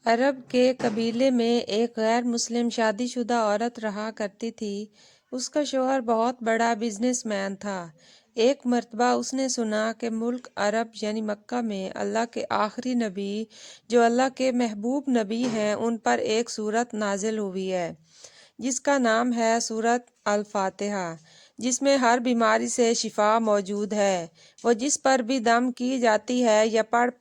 عرب کے قبیلے میں ایک غیر مسلم شادی شدہ عورت رہا کرتی تھی۔ اس کا شوہر بہت بڑا بزنس مین تھا۔ ایک مرتبہ اس نے سنا کہ ملک عرب یعنی مکہ میں اللہ کے آخری نبی جو اللہ کے محبوب نبی ہیں ان پر ایک سورت نازل ہوئی ہے جس کا نام ہے سورت الفاتحہ، جس میں ہر بیماری سے شفا موجود ہے۔ وہ جس پر بھی دم کی جاتی ہے یا پڑھ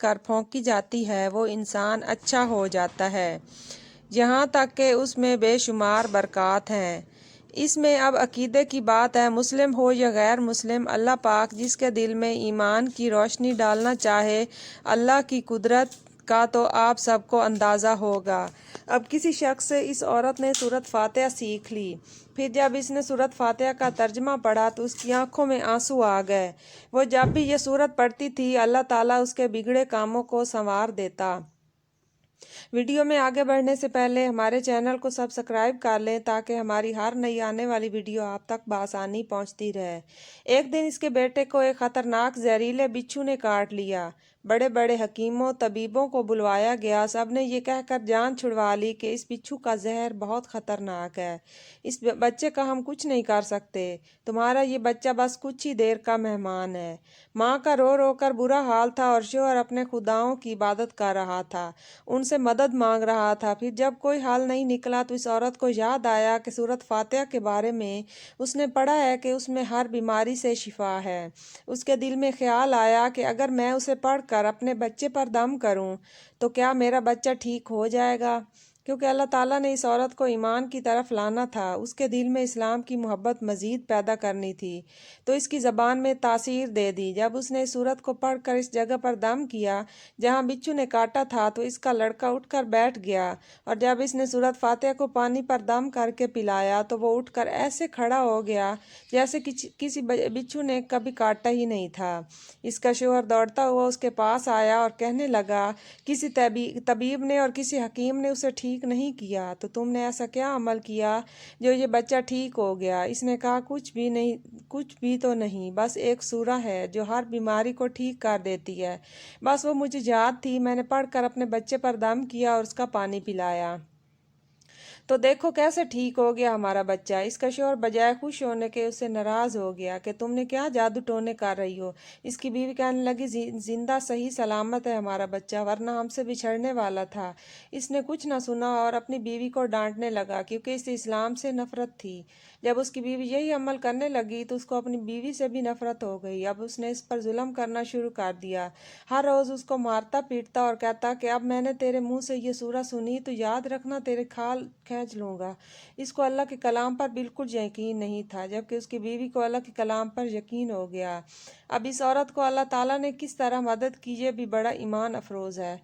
کر پھونکی جاتی ہے وہ انسان اچھا ہو جاتا ہے، یہاں تک کہ اس میں بے شمار برکات ہیں۔ اس میں اب عقیدے کی بات ہے، مسلم ہو یا غیر مسلم، اللہ پاک جس کے دل میں ایمان کی روشنی ڈالنا چاہے، اللہ کی قدرت کا تو آپ سب کو اندازہ ہوگا۔ اب کسی شخص سے اس عورت نے سورت فاتحہ سیکھ لی، پھر جب اس نے سورت فاتحہ کا ترجمہ پڑھا تو اس کی آنکھوں میں آنسو آ گئے۔ وہ جب بھی یہ سورت پڑھتی تھی اللہ تعالیٰ اس کے بگڑے کاموں کو سنوار دیتا۔ ویڈیو میں آگے بڑھنے سے پہلے ہمارے چینل کو سبسکرائب کر لیں تاکہ ہماری ہر نئی آنے والی ویڈیو آپ تک بآسانی پہنچتی رہے۔ ایک دن اس کے بیٹے کو ایک خطرناک زہریلے بچھو نے کاٹ لیا۔ بڑے بڑے حکیموں طبیبوں کو بلوایا گیا، سب نے یہ کہہ کر جان چھڑوا لی کہ اس بچھو کا زہر بہت خطرناک ہے، اس بچے کا ہم کچھ نہیں کر سکتے، تمہارا یہ بچہ بس کچھ ہی دیر کا مہمان ہے۔ ماں کا رو رو کر برا حال تھا اور شوہر اپنے خداؤں کی عبادت کر رہا تھا، ان سے مدد مانگ رہا تھا۔ پھر جب کوئی حل نہیں نکلا تو اس عورت کو یاد آیا کہ سورت فاتحہ کے بارے میں اس نے پڑھا ہے کہ اس میں ہر بیماری سے شفا ہے۔ اس کے دل میں خیال آیا کہ اگر میں اسے پڑھ کر اپنے بچے پر دم کروں تو کیا میرا بچہ ٹھیک ہو جائے گا؟ کیونکہ اللہ تعالیٰ نے اس عورت کو ایمان کی طرف لانا تھا، اس کے دل میں اسلام کی محبت مزید پیدا کرنی تھی، تو اس کی زبان میں تاثیر دے دی۔ جب اس نے اس سورت کو پڑھ کر اس جگہ پر دم کیا جہاں بچھو نے کاٹا تھا تو اس کا لڑکا اٹھ کر بیٹھ گیا، اور جب اس نے سورت فاتحہ کو پانی پر دم کر کے پلایا تو وہ اٹھ کر ایسے کھڑا ہو گیا جیسے کسی بچھو نے کبھی کاٹا ہی نہیں تھا۔ اس کا شوہر دوڑتا ہوا اس کے پاس آیا اور کہنے لگا، کسی طبیب نے اور کسی حکیم نے اسے ٹھیک نہیں کیا، تو تم نے ایسا کیا عمل کیا جو یہ بچہ ٹھیک ہو گیا؟ اس نے کہا، کچھ بھی تو نہیں، بس ایک سورہ ہے جو ہر بیماری کو ٹھیک کر دیتی ہے، بس وہ مجھے یاد تھی، میں نے پڑھ کر اپنے بچے پر دم کیا اور اس کا پانی پلایا، تو دیکھو کیسے ٹھیک ہو گیا ہمارا بچہ۔ اس کا شوہر بجائے خوش ہونے کے اس سے ناراض ہو گیا کہ تم نے کیا جادو ٹونے کر رہی ہو۔ اس کی بیوی کہنے لگی، زندہ صحیح سلامت ہے ہمارا بچہ، ورنہ ہم سے بچھڑنے والا تھا۔ اس نے کچھ نہ سنا اور اپنی بیوی کو ڈانٹنے لگا کیونکہ اسے اسلام سے نفرت تھی۔ جب اس کی بیوی یہی عمل کرنے لگی تو اس کو اپنی بیوی سے بھی نفرت ہو گئی۔ اب اس نے اس پر ظلم کرنا شروع کر دیا، ہر روز اس کو مارتا پیٹتا اور کہتا کہ اب میں نے تیرے منہ سے یہ سورہ سنی تو یاد رکھنا تیرے کھال کھینچ لوں گا۔ اس کو اللہ کے کلام پر بالکل یقین نہیں تھا، جبکہ اس کی بیوی کو اللہ کے کلام پر یقین ہو گیا۔ اب اس عورت کو اللہ تعالیٰ نے کس طرح مدد کی یہ بھی بڑا ایمان افروز ہے۔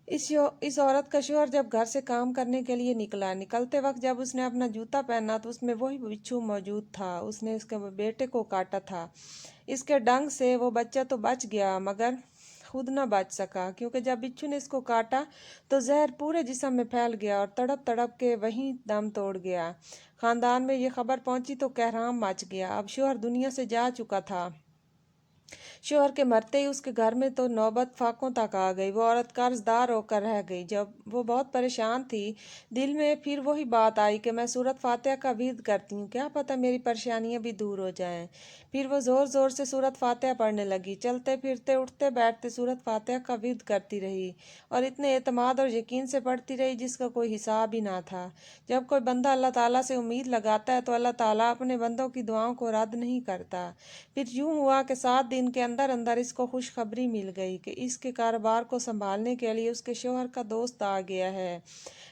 اس عورت کا شوہر جب گھر سے کام کرنے کے لیے نکلتے وقت جب اس نے اپنا جوتا پہنا تو اس میں وہی بچھو موجود تھا، اس نے اس کے بیٹے کو کاٹا تھا۔ اس کے ڈنگ سے وہ بچہ تو بچ گیا مگر خود نہ بچ سکا، کیونکہ جب بچھو نے اس کو کاٹا تو زہر پورے جسم میں پھیل گیا اور تڑپ تڑپ کے وہیں دم توڑ گیا۔ خاندان میں یہ خبر پہنچی تو کہرام مچ گیا۔ اب شوہر دنیا سے جا چکا تھا۔ شوہر کے مرتے ہی اس کے گھر میں تو نوبت فاقوں تک آ گئی، وہ عورت قرض دار ہو کر رہ گئی۔ جب وہ بہت پریشان تھی، دل میں پھر وہی بات آئی کہ میں سورت فاتحہ کا ورد کرتی ہوں، کیا پتہ میری پریشانیاں بھی دور ہو جائیں۔ پھر وہ زور زور سے سورت فاتحہ پڑھنے لگی، چلتے پھرتے اٹھتے بیٹھتے سورت فاتحہ کا ورد کرتی رہی اور اتنے اعتماد اور یقین سے پڑھتی رہی جس کا کوئی حساب ہی نہ تھا۔ جب کوئی بندہ اللہ تعالیٰ سے امید لگاتا ہے تو اللہ تعالیٰ اپنے بندوں کی دعاؤں کو رد نہیں کرتا۔ پھر یوں ہوا کہ 7 دن کے اندر اندر اس کو خوشخبری مل گئی کہ اس کے کاروبار کو سنبھالنے کے لیے اس کے شوہر کا دوست آ گیا ہے۔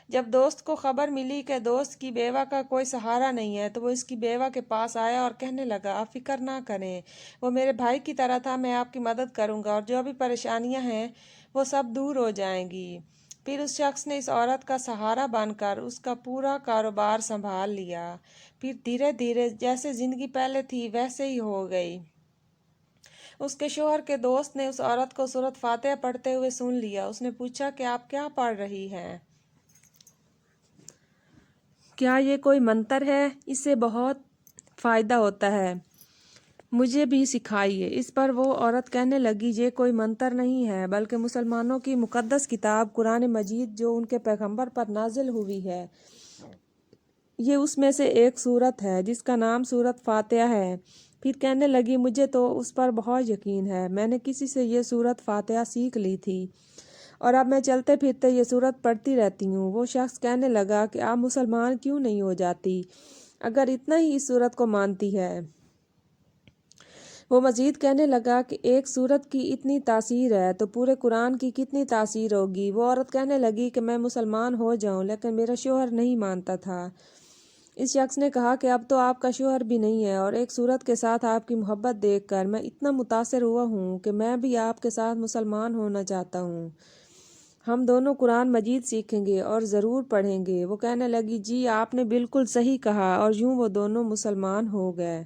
جب دوست کو خبر ملی کہ دوست کی بیوہ کا کوئی سہارا نہیں ہے تو وہ اس کی بیوہ کے پاس آیا اور کہنے لگا، آپ فکر نہ کریں، وہ میرے بھائی کی طرح تھا، میں آپ کی مدد کروں گا اور جو بھی پریشانیاں ہیں وہ سب دور ہو جائیں گی۔ پھر اس شخص نے اس عورت کا سہارا بن کر اس کا پورا کاروبار سنبھال لیا۔ پھر دھیرے دھیرے جیسے زندگی پہلے تھی ویسے ہی ہو گئی۔ اس کے شوہر کے دوست نے اس عورت کو سورت فاتحہ پڑھتے ہوئے سن لیا۔ اس نے پوچھا کہ آپ کیا پڑھ رہی ہیں؟ کیا یہ کوئی منتر ہے؟ اس سے بہت فائدہ ہوتا ہے۔ مجھے بھی سکھائیے۔ اس پر وہ عورت کہنے لگی یہ کوئی منتر نہیں ہے بلکہ مسلمانوں کی مقدس کتاب قرآن مجید جو ان کے پیغمبر پر نازل ہوئی ہے، یہ اس میں سے ایک سورت ہے جس کا نام سورت فاتحہ ہے۔ پھر کہنے لگی مجھے تو اس پر بہت یقین ہے، میں نے کسی سے یہ سورت فاتحہ سیکھ لی تھی اور اب میں چلتے پھرتے یہ سورت پڑھتی رہتی ہوں۔ وہ شخص کہنے لگا کہ آپ مسلمان کیوں نہیں ہو جاتی اگر اتنا ہی اس سورت کو مانتی ہے؟ وہ مزید کہنے لگا کہ ایک سورت کی اتنی تاثیر ہے تو پورے قرآن کی کتنی تاثیر ہوگی۔ وہ عورت کہنے لگی کہ میں مسلمان ہو جاؤں لیکن میرا شوہر نہیں مانتا تھا۔ اس شخص نے کہا کہ اب تو آپ کا شوہر بھی نہیں ہے اور ایک سورت کے ساتھ آپ کی محبت دیکھ کر میں اتنا متاثر ہوا ہوں کہ میں بھی آپ کے ساتھ مسلمان ہونا چاہتا ہوں۔ ہم دونوں قرآن مجید سیکھیں گے اور ضرور پڑھیں گے۔ وہ کہنے لگی جی آپ نے بالکل صحیح کہا، اور یوں وہ دونوں مسلمان ہو گئے۔